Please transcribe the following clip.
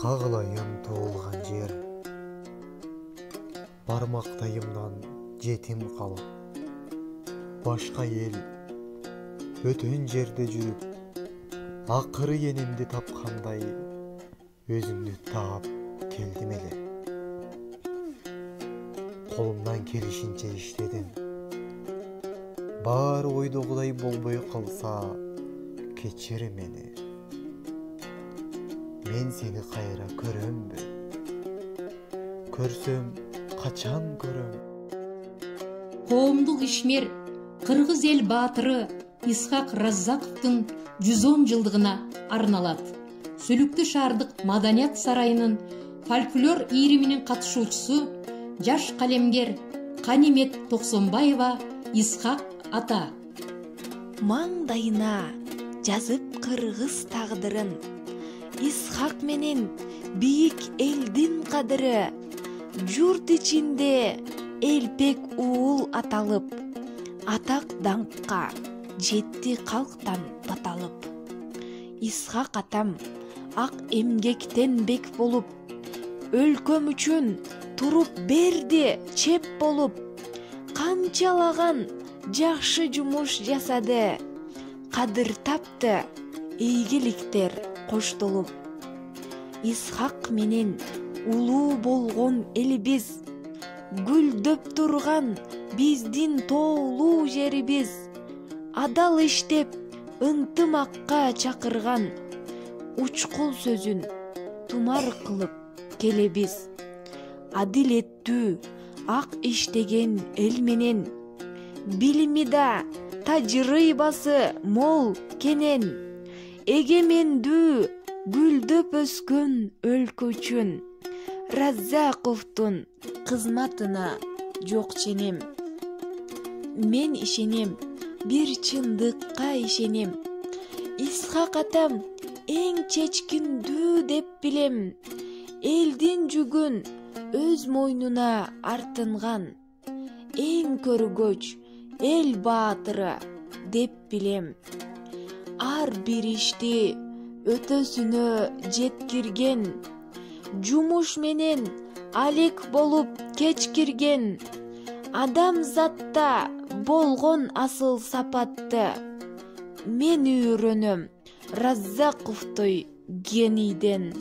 Кагылайым туылған жер, бармактайымдан жетим калып, башка ел, бөтөн жерде жүрүп, акыры энемди тапкандай өзүңдү таап келдим эле. Колумдан келишинче иштедим. Баары ойдогудай болбой калса, кечир мени. Мен сени кайра көрөмбү? Көрсөм, качан көрөм? Коомдук ишмер, кыргыз эл баатыры Исхак Раззаковдун 110 жылдыгына арналат. Сүлүктүү шаардык Маданият сарайынын фольклор ийриминин катышуучусу жаш калемгер Канимет Токсонбаева Исхак ата. Маңдайына жазып кыргыз тагдырын, Исхак менен бийик элдин кадыры, журт ичинде элпек уул аталып, атак даңкка жетти калктан баталып. Исхак атам ак эмгектен бек болуп, өлкөм үчүн туруп берди чеп болуп, канчалаган жакшы жумуш жасады, кадыр тапты ийгиликтер коштолуп. Исхак менен улуу болгон элибиз, гүлдөп турган биздин тоолуу жерибиз, адал иштеп ынтымакка чакырган, учкул сөзүн тумар кылып келебиз. Адилеттүү ак иштеген эл менен, билими да тажрыйбасы мол кенен, эгемендүү гүлдөп өскөн өлкө үчүн Раззаковдун кызматына жок ченем. Мен ишенем, бир чындыкка ишенем. Исхак атам эң чечкиндүү деп билем. Элдин жүгүн өз мойнуна артынган, эң көргөч эл баатыры деп билем. Ар бир ишти өтөсүнө жеткирген, жумуш менен алек болуп кечкирген, адамзатта болгон асыл сапатты мен үйрөнөм Раззаковдой генийден.